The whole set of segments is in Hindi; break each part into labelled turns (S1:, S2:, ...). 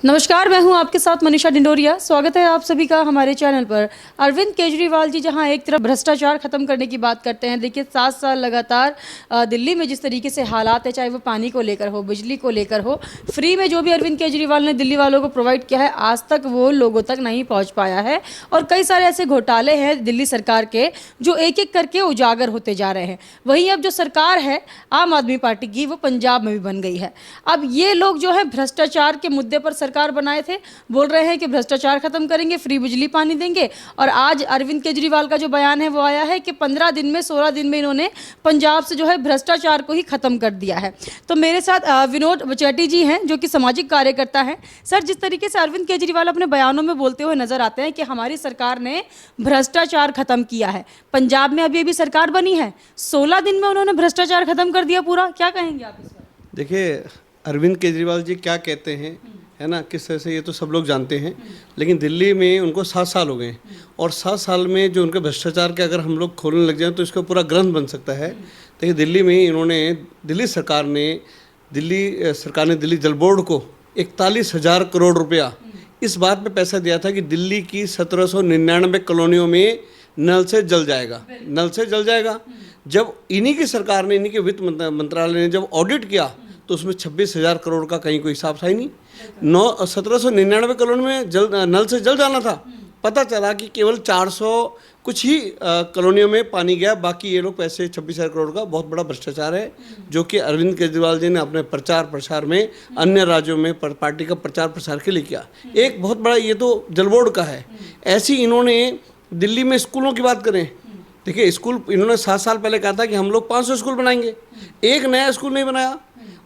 S1: नमस्कार, मैं हूं आपके साथ मनीषा डिंडोरिया। स्वागत है आप सभी का हमारे चैनल पर। अरविंद केजरीवाल जी जहां एक तरफ भ्रष्टाचार खत्म करने की बात करते हैं, देखिए 7 साल लगातार दिल्ली में जिस तरीके से हालात है, चाहे वो पानी को लेकर हो, बिजली को लेकर हो, फ्री में जो भी अरविंद केजरीवाल ने दिल्ली वालों को प्रोवाइड किया है, आज तक वो लोगों तक नहीं पहुँच पाया है। और कई सारे ऐसे घोटाले हैं दिल्ली सरकार के जो एक एक करके उजागर होते जा रहे हैं। वहीं अब जो सरकार है आम आदमी पार्टी की, वो पंजाब में भी बन गई है। अब ये लोग जो है भ्रष्टाचार के मुद्दे पर सरकार बनाए थे, बोल रहे हैं कि भ्रष्टाचार खत्म करेंगे, फ्री बिजली पानी देंगे। और आज अरविंद केजरीवाल का जो बयान है वो आया है कि 15 दिन में 16 दिन में इन्होंने पंजाब से जो है भ्रष्टाचार को ही खत्म कर दिया है। तो मेरे साथ विनोद बचेटी जी हैं जो कि सामाजिक कार्यकर्ता हैं। सर, जिस तरीके से अरविंद केजरीवाल अपने बयानों में बोलते हुए नजर आते हैं कि हमारी सरकार ने भ्रष्टाचार खत्म किया है, पंजाब में अभी सरकार बनी है, 16 दिन में उन्होंने भ्रष्टाचार खत्म कर दिया पूरा, क्या कहेंगे आप इस पर?
S2: देखिए, अरविंद केजरीवाल जी क्या कहते हैं, है ना, किस तरह से, ये तो सब लोग जानते हैं। लेकिन दिल्ली में उनको 7 साल हो गए और 7 साल में जो उनके भ्रष्टाचार के अगर हम लोग खोलने लग जाएं तो इसका पूरा ग्रंथ बन सकता है। देखिए, दिल्ली में इन्होंने दिल्ली सरकार ने दिल्ली जल बोर्ड को 41,000 करोड़ रुपया इस बात पे पैसा दिया था कि दिल्ली की 1799 कॉलोनियों में नल से जल जाएगा। जब इन्हीं की सरकार ने, इन्हीं के वित्त मंत्रालय ने जब ऑडिट किया तो उसमें 26,000 करोड़ का कहीं कोई हिसाब था ही नहीं। 1799 कॉलोनी में नल से जल जाना था, पता चला कि केवल 400 कुछ ही कॉलोनियों में पानी गया। बाकी ये लोग पैसे 26,000 करोड़ का बहुत बड़ा भ्रष्टाचार है, जो कि अरविंद केजरीवाल जी ने अपने प्रचार प्रसार में अन्य राज्यों में पार्टी का प्रचार प्रसार के लिए किया। एक बहुत बड़ा, ये तो जल बोर्ड का है। ऐसी इन्होंने दिल्ली में स्कूलों की बात करें, देखिए स्कूल इन्होंने 7 साल पहले कहा था कि हम लोग 500 स्कूल बनाएंगे, एक नया स्कूल नहीं बनाया।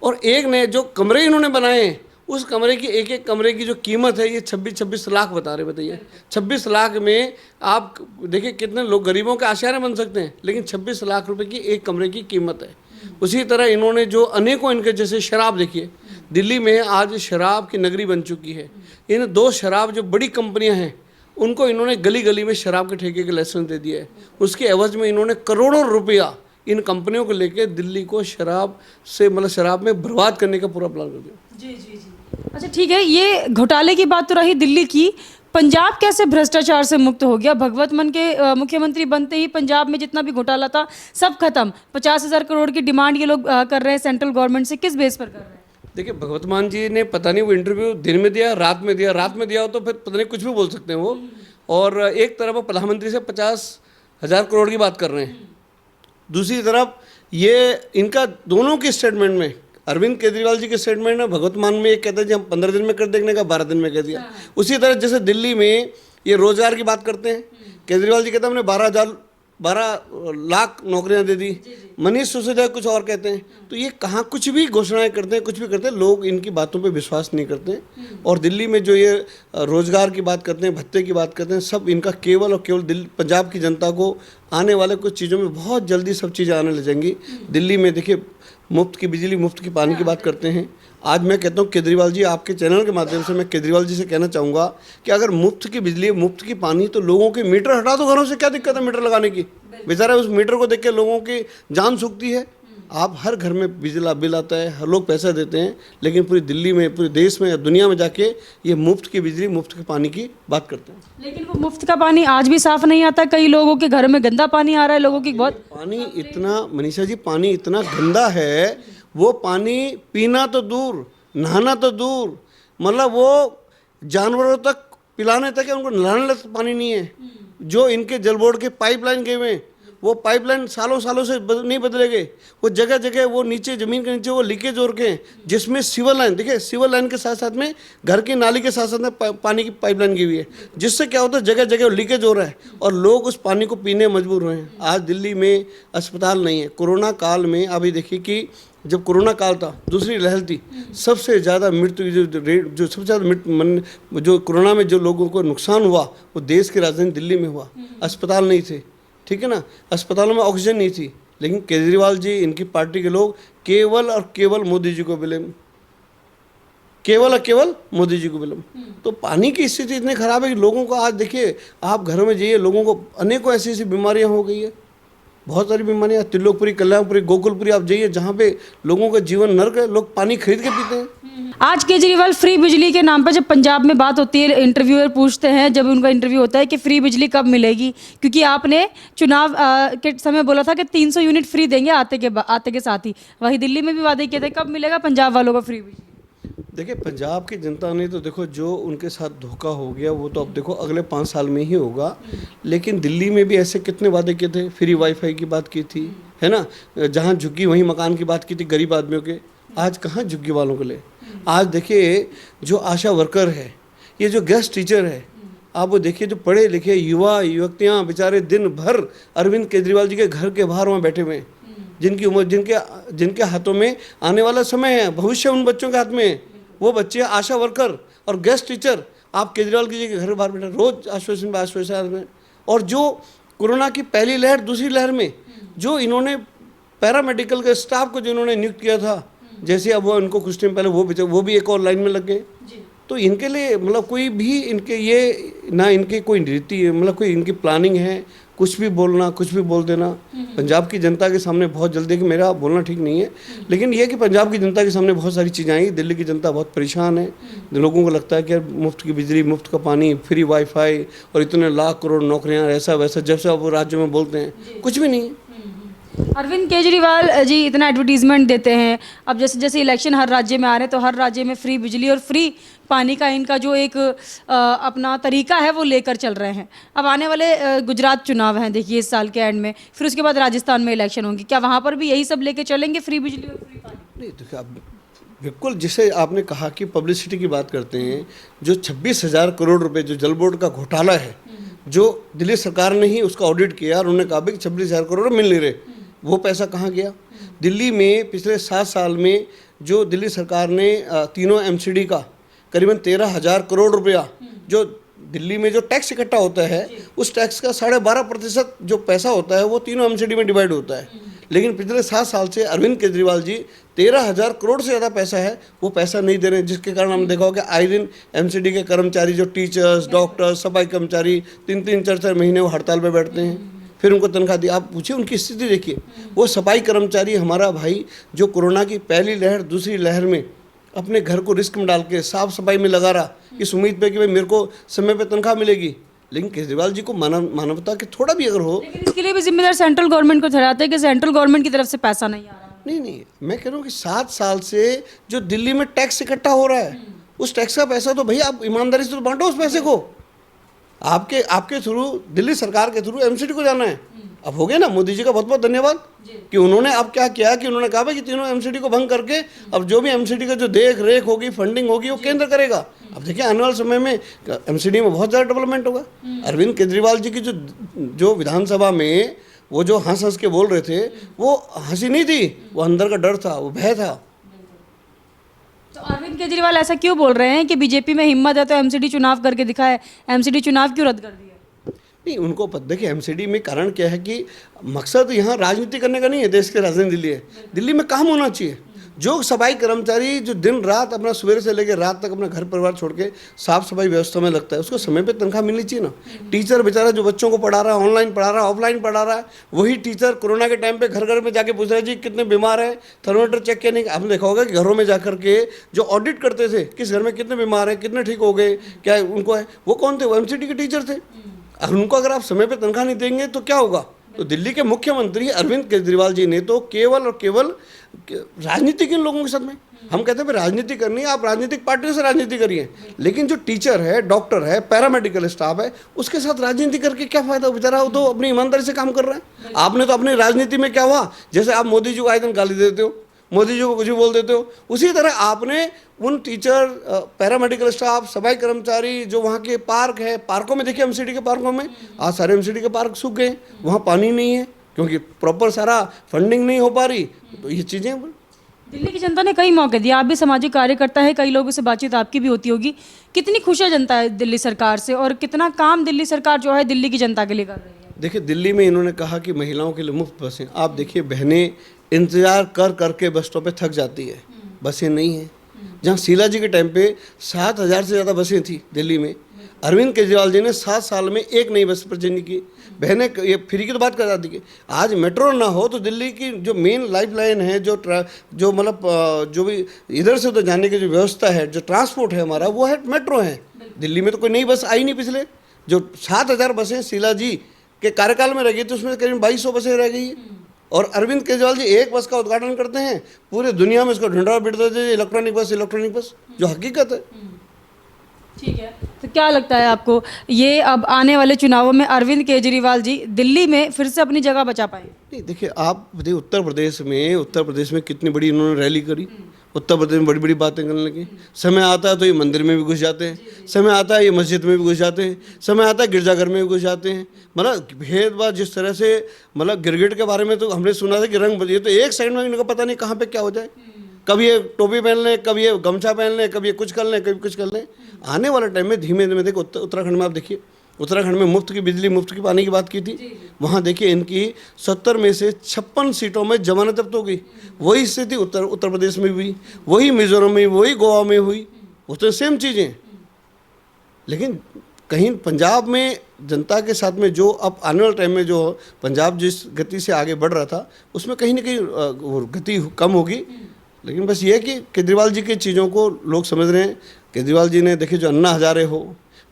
S2: और एक नए जो कमरे इन्होंने बनाए हैं, उस कमरे की एक कमरे की जो कीमत है ये 26 लाख बता रहे। बताइए, 26 लाख में आप देखिए कितने लोग गरीबों के आशियाने बन सकते हैं, लेकिन 26 लाख रुपए की एक कमरे की कीमत है। उसी तरह इन्होंने जो अनेकों इनके जैसे शराब, देखिए दिल्ली में आज शराब की नगरी बन चुकी है। इन 2 शराब जो बड़ी कंपनियां हैं उनको इन्होंने गली गली में शराब के ठेके के लाइसेंस दे दिया है। उसके एवज में इन्होंने करोड़ों रुपया इन कंपनियों को लेके दिल्ली को शराब में बर्बाद करने का पूरा प्लान कर दिया।
S1: जी। अच्छा, ठीक है, ये घोटाले की बात तो रही दिल्ली की। पंजाब कैसे भ्रष्टाचार से मुक्त हो गया? भगवत मान के मुख्यमंत्री बनते ही पंजाब में जितना भी घोटाला था सब खत्म। 50,000 करोड़ की डिमांड ये लोग कर रहे हैं सेंट्रल गवर्नमेंट से, किस बेस पर कर रहे हैं?
S2: देखिए, भगवत मान जी ने पता नहीं वो इंटरव्यू दिन में दिया, रात में दिया हो तो फिर पता नहीं कुछ भी बोल सकते हैं वो। और एक तरफ वो प्रधानमंत्री से 50,000 करोड़ की बात कर रहे हैं, दूसरी तरफ ये इनका दोनों के स्टेटमेंट में, अरविंद केजरीवाल जी के स्टेटमेंट में भगवत मान में एक कहते हैं जी हम 15 दिन में कर देने का 12 दिन में कह दिया। उसी तरह जैसे दिल्ली में ये रोजगार की बात करते हैं, केजरीवाल जी कहते हैं हमने 12 लाख नौकरियां दे दी, मनीष सिसोदिया कुछ और कहते हैं। तो ये कहाँ कुछ भी घोषणाएं करते हैं, कुछ भी करते हैं, लोग इनकी बातों पे विश्वास नहीं करते हैं। और दिल्ली में जो ये रोजगार की बात करते हैं, भत्ते की बात करते हैं, सब इनका केवल और केवल दिल्ली पंजाब की जनता को आने वाले कुछ चीज़ों में बहुत जल्दी सब चीज़ें आने लग जाएंगी। दिल्ली में देखिए मुफ्त की बिजली, मुफ्त की पानी की बात करते हैं। आज मैं कहता हूँ केजरीवाल जी, आपके चैनल के माध्यम से मैं केजरीवाल जी से कहना चाहूँगा कि अगर मुफ्त की बिजली, मुफ्त की पानी, तो लोगों के मीटर हटा दो घरों से, क्या दिक्कत है मीटर लगाने की? बेचारा उस मीटर को देख के लोगों की जान सूखती है। आप हर घर में बिजली बिल आता है, हर लोग पैसा देते हैं, लेकिन पूरी दिल्ली में, पूरे देश में या दुनिया में जाके ये मुफ्त की बिजली, मुफ्त के पानी की बात करते हैं।
S1: लेकिन वो मुफ्त का पानी आज भी साफ नहीं आता, कई लोगों के घर में गंदा पानी आ रहा है, लोगों की बहुत
S2: पानी इतना, मनीषा जी, पानी इतना गंदा है, वो पानी पीना तो दूर, नहाना तो दूर, मतलब वो जानवरों तक पिलाने तक है, उनको नहाने तक पानी नहीं है। जो इनके जल बोर्ड के पाइपलाइन गए हुए हैं, वो पाइपलाइन सालों से नहीं बदले गए। वो जगह जगह वो नीचे, ज़मीन के नीचे वो लीकेज हो रखे हैं, जिसमें सीवर लाइन, देखिए सीवर लाइन के साथ साथ में घर की नाली के साथ साथ में पानी की पाइपलाइन की हुई है, जिससे क्या होता है जगह जगह लीकेज हो रहा है और लोग उस पानी को पीने मजबूर हुए हैं। आज दिल्ली में अस्पताल नहीं है। कोरोना काल में अभी देखिए कि जब कोरोना काल था, दूसरी लहर थी, सबसे ज़्यादा मृत्यु जो सबसे ज़्यादा जो कोरोना में जो लोगों को नुकसान हुआ वो देश की राजधानी दिल्ली में हुआ। अस्पताल नहीं थे, ठीक है ना, अस्पतालों में ऑक्सीजन नहीं थी, लेकिन केजरीवाल जी, इनकी पार्टी के लोग केवल और केवल मोदी जी को ब्लेम, केवल और केवल मोदी जी को ब्लेम। तो पानी की स्थिति इतनी खराब है कि लोगों को आज देखिए, आप घरों में जाइए, लोगों को अनेकों ऐसी ऐसी बीमारियां हो गई है। बहुत सारी बीमारियाँ, त्रिलोकपुरी, कल्याणपुरी, गोकुलपुरी आप जाइए, जहाँ पे लोगों का जीवन नर्क है, लोग पानी खरीद के पीते हैं।
S1: आज केजरीवाल फ्री बिजली के नाम पर जब पंजाब में बात होती है, इंटरव्यूअर पूछते हैं, जब उनका इंटरव्यू होता है कि फ्री बिजली कब मिलेगी, क्योंकि आपने चुनाव के समय बोला था कि 300 यूनिट फ्री देंगे आते के साथ ही, वही दिल्ली में भी वादे किए थे, कब मिलेगा पंजाब वालों को फ्री बिजली?
S2: देखिए, पंजाब की जनता ने तो देखो जो उनके साथ धोखा हो गया वो तो अब देखो अगले 5 साल में ही होगा। लेकिन दिल्ली में भी ऐसे कितने वादे किए थे, फ्री वाईफाई की बात की थी, है ना, जहाँ झुग्गी वहीं मकान की बात की थी गरीब आदमियों के। आज कहाँ झुग्गी वालों के लिए? आज देखिए जो आशा वर्कर है, ये जो गेस्ट टीचर है, आप वो देखिए, जो पढ़े लिखे युवा युवतियाँ बेचारे दिन भर अरविंद केजरीवाल जी के घर के बाहर वहाँ बैठे हुए हैं, जिनकी उम्र, जिनके हाथों में आने वाला समय है, भविष्य उन बच्चों के हाथ में है। वो बच्चे आशा वर्कर और गेस्ट टीचर आप केजरीवाल जी के घर के बाहर बैठे, रोज आश्वासन पे आश्वासन में। और जो कोरोना की पहली लहर दूसरी लहर में जो इन्होंने पैरामेडिकल के स्टाफ को जो इन्होंने नियुक्त किया था, जैसे अब वो इनको कुछ टाइम पहले वो भी एक और लाइन में लग गए। तो इनके लिए मतलब कोई भी इनके ये ना इनकी कोई नीति मतलब कोई इनकी प्लानिंग है, कुछ भी बोलना, कुछ भी बोल देना। पंजाब की जनता के सामने बहुत जल्दी, कि मेरा बोलना ठीक नहीं है, लेकिन ये कि पंजाब की जनता के सामने बहुत सारी चीज़ें आई। दिल्ली की जनता बहुत परेशान है, लोगों को लगता है कि मुफ्त की बिजली, मुफ्त का पानी, फ्री वाईफाई और इतने लाख करोड़ नौकरियाँ, ऐसा वैसा, जब से अब राज्य में बोलते हैं कुछ भी नहीं है।
S1: अरविंद केजरीवाल जी इतना एडवर्टीजमेंट देते हैं, अब जैसे जैसे इलेक्शन हर राज्य में आ रहे हैं तो हर राज्य में फ्री बिजली और फ्री पानी का इनका जो एक अपना तरीका है वो लेकर चल रहे हैं। अब आने वाले गुजरात चुनाव हैं, देखिए इस साल के एंड में, फिर उसके बाद राजस्थान में इलेक्शन होंगी, क्या वहाँ पर भी यही सब लेके चलेंगे, फ्री बिजली और फ्री पानी?
S2: नहीं, देखिए आप बिल्कुल, जिसे आपने कहा कि पब्लिसिटी की बात करते हैं, जो 26,000 करोड़ रुपए जो जल बोर्ड का घोटाला है, जो दिल्ली सरकार ने ही उसका ऑडिट किया और उन्होंने कहा कि 26,000 करोड़ मिल नहीं रहे, वो पैसा कहाँ गया? दिल्ली में पिछले 7 साल में जो दिल्ली सरकार ने तीनों एमसीडी का करीबन 13,000 करोड़ रुपया, जो दिल्ली में जो टैक्स इकट्ठा होता है उस टैक्स का 12.5% जो पैसा होता है वो तीनों एमसीडी में डिवाइड होता है। लेकिन पिछले 7 साल से अरविंद केजरीवाल जी 13,000 करोड़ से ज़्यादा पैसा है वो पैसा नहीं दे रहे हैं, जिसके कारण हम देखा होगा आए दिन एमसीडी के कर्मचारी, जो टीचर्स, डॉक्टर्स, सफाई कर्मचारी 3-3, 4-4 महीने वो हड़ताल पर बैठते हैं, फिर उनको तनख्वाह दी। आप पूछिए उनकी स्थिति देखिए। वो सफाई कर्मचारी हमारा भाई जो कोरोना की पहली लहर दूसरी लहर में अपने घर को रिस्क में डाल के साफ सफाई में लगा रहा, इस उम्मीद पे कि भाई मेरे को समय पे तनख्वाह मिलेगी। लेकिन केजरीवाल जी को मानवता के थोड़ा भी अगर हो,
S1: लेकिन इसके लिए भी जिम्मेदार सेंट्रल गवर्नमेंट को ठहराते हैं कि सेंट्रल गवर्नमेंट की तरफ से पैसा नहीं आ रहा।
S2: नहीं, मैं कह रहा हूँ कि 7 साल से जो दिल्ली में टैक्स इकट्ठा हो रहा है, उस टैक्स का पैसा तो भैया आप ईमानदारी से तो बांटो उस पैसे को। आपके थ्रू, दिल्ली सरकार के थ्रू एमसीडी को जाना है। अब हो गया ना, मोदी जी का बहुत बहुत धन्यवाद कि उन्होंने अब क्या किया कि उन्होंने कहा कि तीनों एमसीडी को भंग करके अब जो भी एमसीडी का जो देख रेख होगी, फंडिंग होगी, वो केंद्र करेगा। अब देखिए आने वाले समय में एमसीडी में बहुत ज़्यादा डेवलपमेंट होगा। अरविंद केजरीवाल जी की जो विधानसभा में वो जो हंस हंस के बोल रहे थे, वो हंसी नहीं थी, वो अंदर का डर था, वो भय था।
S1: तो अरविंद केजरीवाल ऐसा क्यों बोल रहे हैं कि बीजेपी में हिम्मत है तो एमसीडी चुनाव करके दिखाए, एमसीडी चुनाव क्यों रद्द कर दिया?
S2: नहीं, उनको देखिए एमसीडी में कारण क्या है कि मकसद यहाँ राजनीति करने का नहीं है, देश की राजधानी दिल्ली है, दिल्ली में काम होना चाहिए। जो सफाई कर्मचारी जो दिन रात अपना सवेरे से लेकर रात तक अपना घर परिवार छोड़ के साफ सफाई व्यवस्था में लगता है, उसको समय पे तनख्वाह मिलनी चाहिए ना। टीचर बेचारा जो बच्चों को पढ़ा रहा है, ऑनलाइन पढ़ा रहा है, ऑफलाइन पढ़ा रहा है, वही टीचर कोरोना के टाइम पे घर घर में जाके पूछ रहे जी कितने बीमार है, थर्मोमीटर चेक किया नहीं। आपने देखा होगा कि घरों में जाकर के जो ऑडिट करते थे, किस घर में कितने बीमार है, कितने ठीक हो गए, क्या उनको है, वो कौन थे? वो एमसीडी के टीचर थे। उनको अगर आप समय पे तनख्वाह नहीं देंगे तो क्या होगा? तो दिल्ली के मुख्यमंत्री अरविंद केजरीवाल जी ने तो केवल और केवल राजनीति के लोगों के साथ में, हम कहते हैं राजनीति करनी है, आप राजनीतिक पार्टियों से राजनीति करिए, लेकिन जो टीचर है, डॉक्टर है, पैरामेडिकल स्टाफ है, उसके साथ राजनीति करके क्या फायदा? बेचारा वो तो अपनी ईमानदारी से काम कर रहा है। आपने तो अपनी राजनीति में क्या हुआ, जैसे आप मोदी जी को आए दिन गाली देते हो, मोदी जी को कुछ भी बोल देते हो, उसी तरह आपने उन टीचर, पैरामेडिकल स्टाफ, सफाई कर्मचारी, जो वहाँ के पार्क है, पार्कों में देखिए एमसीडी के पार्कों में आज सारे एमसीडी के पार्क सूख गए, वहाँ पानी नहीं है क्योंकि प्रॉपर सारा फंडिंग नहीं हो पा रही। तो ये चीज़ें
S1: दिल्ली की जनता ने कई मौके दिए, आप भी सामाजिक कार्यकर्ता है, कई लोगों से बातचीत आपकी भी होती होगी, कितनी खुश है जनता है दिल्ली सरकार से और कितना काम दिल्ली सरकार जो है दिल्ली की जनता के लिए कर रही है?
S2: देखिए, दिल्ली में इन्होंने कहा कि महिलाओं के लिए मुफ्त बसें। आप देखिए बहनें इंतज़ार कर करके बस स्टॉप पे थक जाती है, बसें नहीं हैं। जहाँ शीला जी के टाइम पे 7,000 से ज़्यादा बसें थी दिल्ली में, अरविंद केजरीवाल जी ने 7 साल में एक नई बस प्रचेंज की। बहनें ये फ्री की तो बात कर दी कि आज मेट्रो ना हो तो दिल्ली की जो मेन लाइफ लाइन है, जो मतलब जो भी इधर से उधर जाने की जो व्यवस्था है, जो ट्रांसपोर्ट है हमारा, वो है मेट्रो है। दिल्ली में तो कोई नई बस आई नहीं पिछले जो 7,000 बसें शीला जी के कार्यकाल में रह गई थी, उसमें करीब 2200 बसें रह गई है। और अरविंद केजरीवाल जी एक बस का उद्घाटन करते हैं, पूरे दुनिया में इसको ढूंढा बिड़ते थे, इलेक्ट्रॉनिक बस, जो हकीकत है।
S1: ठीक है, तो क्या लगता है आपको ये अब आने वाले चुनावों में अरविंद केजरीवाल जी दिल्ली में फिर से अपनी जगह बचा पाए?
S2: नहीं, देखिए आप देखिए उत्तर प्रदेश में कितनी बड़ी इन्होंने रैली करी। उत्तर प्रदेश में बड़ी बड़ी बातें करने लगी। समय आता है तो ये मंदिर में भी घुस जाते हैं, समय आता है ये मस्जिद में भी घुस जाते हैं, समय आता है गिरजाघर में भी घुस जाते हैं। मतलब भेदभाव जिस तरह से, मतलब गिरगिट के बारे में तो हमने सुना था कि रंग बदलिए, तो एक साइड में इनको पता नहीं कहाँ पे क्या हो जाए। कभी ये टोपी पहन लें, कभी ये गमछा पहन लें, कभी ये कुछ कर लें, कभी कुछ कर लें। आने वाले टाइम में धीमे धीमे देखो, उत्तराखंड में आप देखिए, उत्तराखंड में मुफ्त की बिजली, मुफ्त की पानी की बात की थी। वहाँ देखिए इनकी 70 में से 56 सीटों में जमानत जब्त हो गई। वही स्थिति उत्तर प्रदेश में हुई, वही मिजोरम में, वही गोवा में हुई, वो तो सेम चीज़ें। लेकिन कहीं पंजाब में जनता के साथ में जो अब आने वाले टाइम में जो पंजाब जिस गति से आगे बढ़ रहा था, उसमें कहीं ना कहीं गति कम होगी। लेकिन बस ये है कि केजरीवाल जी की चीज़ों को लोग समझ रहे हैं। केजरीवाल जी ने देखिए, जो अन्ना हजारे हो,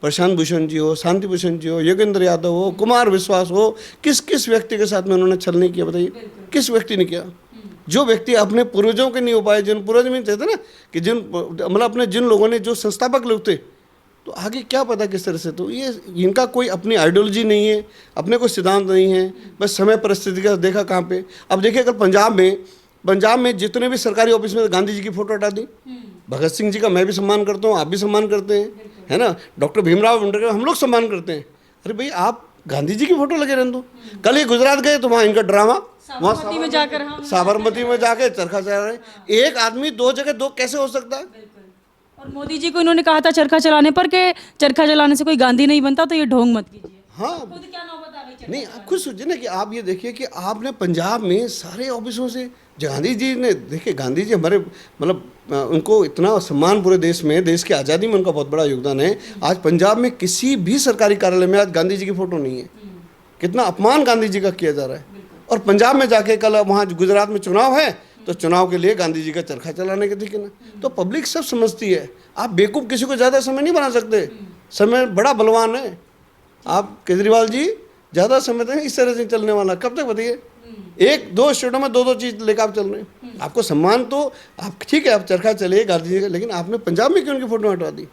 S2: प्रशांत भूषण जी हो, शांति भूषण जी हो, योगेंद्र यादव हो, कुमार विश्वास हो, किस किस व्यक्ति के साथ में उन्होंने छल नहीं किया बताइए? किस व्यक्ति ने किया? जो व्यक्ति अपने पूर्वजों के नहीं हो पाए, जिन पूर्वज में कहते ना कि जिन मतलब अपने जिन लोगों ने, जो संस्थापक लोग थे, तो आगे क्या पता किस तरह से। तो ये इनका कोई अपनी आइडियोलॉजी नहीं है, अपने कोई सिद्धांत नहीं है, बस समय परिस्थिति का देखा कहाँ पे। अब देखिए अगर पंजाब में जितने भी सरकारी ऑफिस में गांधी जी की फोटो हटा दी। भगत सिंह जी का मैं भी सम्मान करता हूँ, आप भी सम्मान करते हैं, है ना। डॉक्टर भीमराव अम्बेडकर हम लोग सम्मान करते हैं। अरे भाई आप गांधी जी की फोटो लगे रहने दो। कल ये गुजरात गए तो वहाँ इनका ड्रामा, वहाँ साबरमती में जाकर चरखा चला रहे। एक आदमी दो जगह दो कैसे हो सकता है?
S1: और मोदी जी को इन्होंने कहा था चरखा चलाने पर कि चरखा चलाने से कोई गांधी नहीं बनता, तो ये ढोंग मत कीजिए।
S2: हाँ,
S1: खुद क्या नौबत आ गई?
S2: नहीं, आप खुद सोचिए ना कि आप ये देखिए कि आपने पंजाब में सारे ऑफिसों से गांधी जी ने, देखिए गांधी जी हमारे मतलब उनको इतना सम्मान पूरे देश में, देश की आज़ादी में उनका बहुत बड़ा योगदान है। आज पंजाब में किसी भी सरकारी कार्यालय में आज गांधी जी की फोटो नहीं है। कितना अपमान गांधी जी का किया जा रहा है। और पंजाब में जाके कल वहाँ गुजरात में चुनाव है तो चुनाव के लिए गांधी जी का चरखा चलाने के दिखे ना। तो पब्लिक सब समझती है। आप बेवकूफ़ किसी को ज़्यादा समय नहीं बना सकते। समय बड़ा बलवान है। आप केजरीवाल जी ज़्यादा समय तक इस तरह से चलने वाला, कब तक बताइए? एक दो स्टेटों में दो चीज़ लेकर आप चल रहे हैं। आपको सम्मान तो आप ठीक है, आप चरखा चलिए गांधी जी का, लेकिन आपने पंजाब में क्यों उनकी फोटो हटा दी?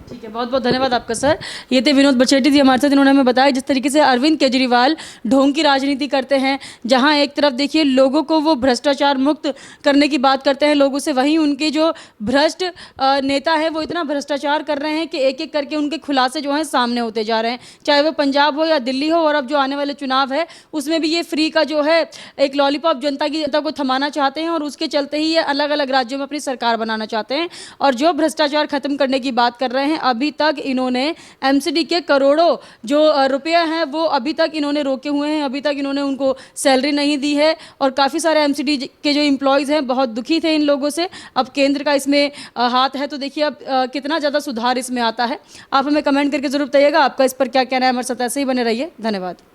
S1: ठीक है, बहुत बहुत धन्यवाद आपका सर। ये थे विनोद बचेटी जी हमारे साथ। इन्होंने हमें बताया जिस तरीके से अरविंद केजरीवाल ढोंग की राजनीति करते हैं, जहां एक तरफ देखिए लोगों को वो भ्रष्टाचार मुक्त करने की बात करते हैं लोगों से, वहीं उनके जो भ्रष्ट नेता है वो इतना भ्रष्टाचार कर रहे हैं कि एक एक करके उनके खुलासे जो हैं सामने होते जा रहे हैं, चाहे वो पंजाब हो या दिल्ली हो। और अब जो आने वाले चुनाव है उसमें भी ये फ्री का जो है एक लॉलीपॉप जनता को थमाना चाहते हैं, और उसके चलते ही ये अलग अलग राज्यों में अपनी सरकार बनाना चाहते हैं। और जो भ्रष्टाचार खत्म करने की बात कर रहे हैं, अभी तक इन्होंने एमसीडी के करोड़ों जो रुपया हैं वो अभी तक इन्होंने रोके हुए हैं। अभी तक इन्होंने उनको सैलरी नहीं दी है, और काफ़ी सारे एमसीडी के जो एम्प्लॉयज़ हैं बहुत दुखी थे इन लोगों से। अब केंद्र का इसमें हाथ है, तो देखिए अब कितना ज़्यादा सुधार इसमें आता है। आप हमें कमेंट करके ज़रूर बताइएगा आपका इस पर क्या कहना है। हमारे साथ ऐसे ही बने रहिए। धन्यवाद।